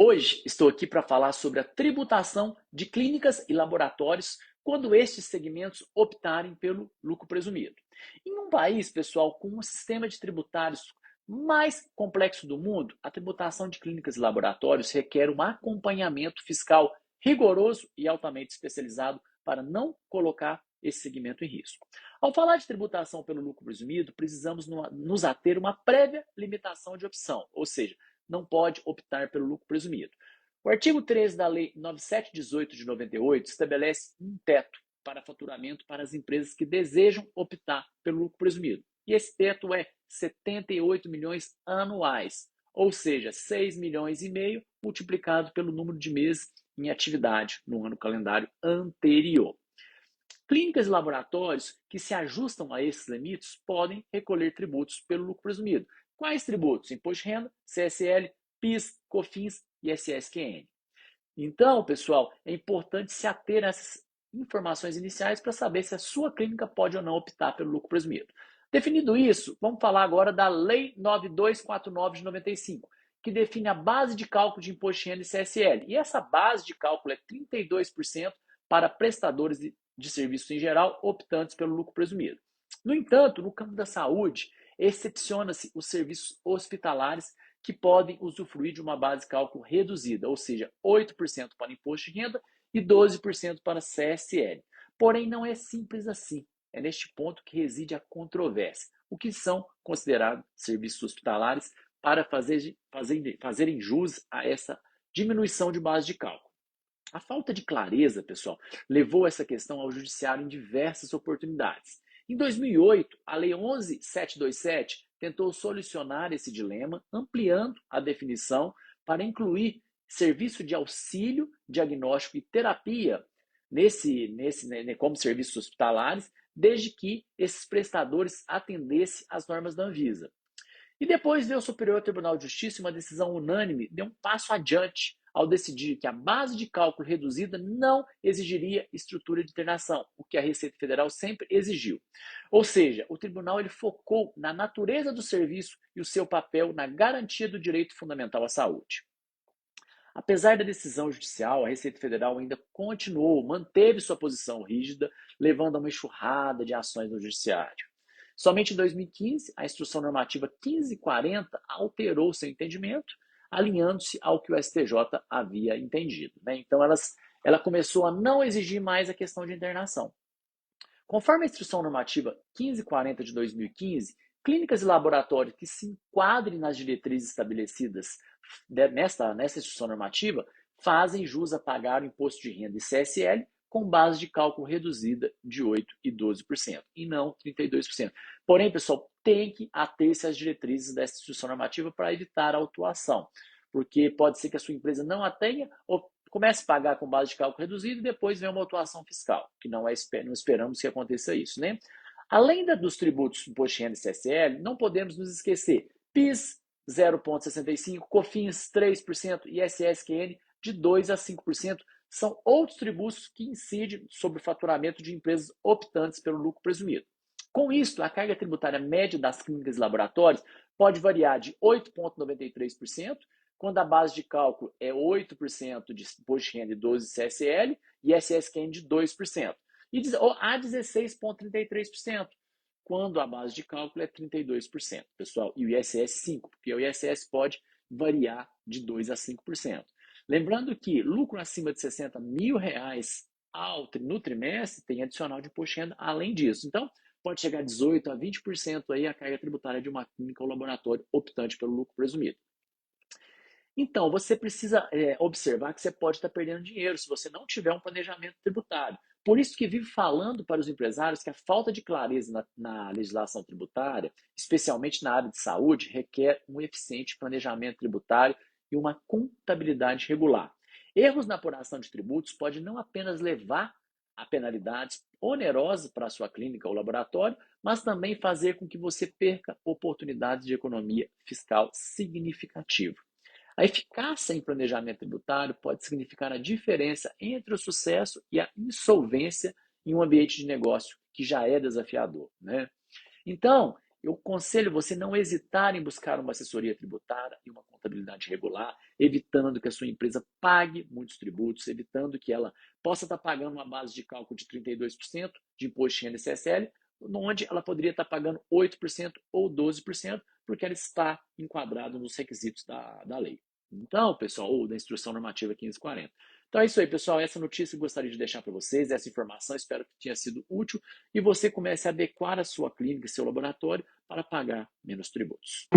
Hoje estou aqui para falar sobre a tributação de clínicas e laboratórios quando estes segmentos optarem pelo lucro presumido. Em um país, pessoal, com um sistema de tributários mais complexo do mundo, a tributação de clínicas e laboratórios requer um acompanhamento fiscal rigoroso e altamente especializado para não colocar esse segmento em risco. Ao falar de tributação pelo lucro presumido, precisamos nos ater a uma prévia limitação de opção, ou seja, não pode optar pelo lucro presumido. O artigo 13 da Lei 9718 de 98 estabelece um teto para faturamento para as empresas que desejam optar pelo lucro presumido. E esse teto é 78 milhões anuais, ou seja, 6 milhões e meio multiplicado pelo número de meses em atividade no ano calendário anterior. Clínicas e laboratórios que se ajustam a esses limites podem recolher tributos pelo lucro presumido. Quais tributos? Imposto de renda, CSL, PIS, COFINS e SSQN. Então, pessoal, é importante se ater a essas informações iniciais para saber se a sua clínica pode ou não optar pelo lucro presumido. Definido isso, vamos falar agora da Lei 9249 de 95, que define a base de cálculo de imposto de renda e CSL. E essa base de cálculo é 32% para prestadores de serviços em geral optantes pelo lucro presumido. No entanto, no campo da saúde, excepciona-se os serviços hospitalares que podem usufruir de uma base de cálculo reduzida, ou seja, 8% para imposto de renda e 12% para CSL. Porém, não é simples assim. É neste ponto que reside a controvérsia. O que são considerados serviços hospitalares para fazerem jus a essa diminuição de base de cálculo? A falta de clareza, pessoal, levou essa questão ao judiciário em diversas oportunidades. Em 2008, a Lei 11.727 tentou solucionar esse dilema, ampliando a definição para incluir serviço de auxílio, diagnóstico e terapia como serviços hospitalares, desde que esses prestadores atendessem às normas da Anvisa. E depois veio o Superior Tribunal de Justiça, uma decisão unânime, deu um passo adiante ao decidir que a base de cálculo reduzida não exigiria estrutura de internação, o que a Receita Federal sempre exigiu. Ou seja, o tribunal ele focou na natureza do serviço e o seu papel na garantia do direito fundamental à saúde. Apesar da decisão judicial, a Receita Federal ainda manteve sua posição rígida, levando a uma enxurrada de ações no judiciário. Somente em 2015, a Instrução Normativa 1540 alterou seu entendimento, alinhando-se ao que o STJ havia entendido. Então, ela começou a não exigir mais a questão de internação. Conforme a Instrução Normativa 1540 de 2015, clínicas e laboratórios que se enquadrem nas diretrizes estabelecidas nesta Instrução Normativa fazem jus a pagar o imposto de renda e CSL com base de cálculo reduzida de 8% e 12%, e não 32%. Porém, pessoal, tem que ater-se às diretrizes dessa Instrução Normativa para evitar a autuação, porque pode ser que a sua empresa não a tenha ou comece a pagar com base de cálculo reduzido e depois vem uma autuação fiscal, que não esperamos que aconteça isso, né? Além dos tributos do imposto de renda e CSL, não podemos nos esquecer PIS 0,65%, COFINS 3% e SSQN de 2% a 5%, são outros tributos que incidem sobre o faturamento de empresas optantes pelo lucro presumido. Com isso, a carga tributária média das clínicas e laboratórios pode variar de 8,93%, quando a base de cálculo é 8% de imposto de renda e 12% de CSL, e SSQN de 2%, e a 16,33%, quando a base de cálculo é 32%, pessoal, e o ISS 5%, porque o ISS pode variar de 2% a 5%. Lembrando que lucro acima de 60 mil reais no trimestre tem adicional de imposto de renda além disso. Então, pode chegar a 18% a 20% aí a carga tributária de uma clínica ou laboratório optante pelo lucro presumido. Então, você precisa observar que você pode estar perdendo dinheiro se você não tiver um planejamento tributário. Por isso que vivo falando para os empresários que a falta de clareza na legislação tributária, especialmente na área de saúde, requer um eficiente planejamento tributário e uma contabilidade regular. Erros na apuração de tributos podem não apenas levar a penalidades onerosas para a sua clínica ou laboratório, mas também fazer com que você perca oportunidades de economia fiscal significativa. A eficácia em planejamento tributário pode significar a diferença entre o sucesso e a insolvência em um ambiente de negócio que já é desafiador, né? Então, eu aconselho você não hesitar em buscar uma assessoria tributária e uma contabilidade regular, evitando que a sua empresa pague muitos tributos, evitando que ela possa estar pagando uma base de cálculo de 32% de imposto de renda e CSL, onde ela poderia estar pagando 8% ou 12%, porque ela está enquadrada nos requisitos da lei. Então, pessoal, ou da instrução normativa 1540. Então é isso aí, pessoal. Essa notícia eu gostaria de deixar para vocês, essa informação, espero que tenha sido útil e você comece a adequar a sua clínica, seu laboratório, para pagar menos tributos.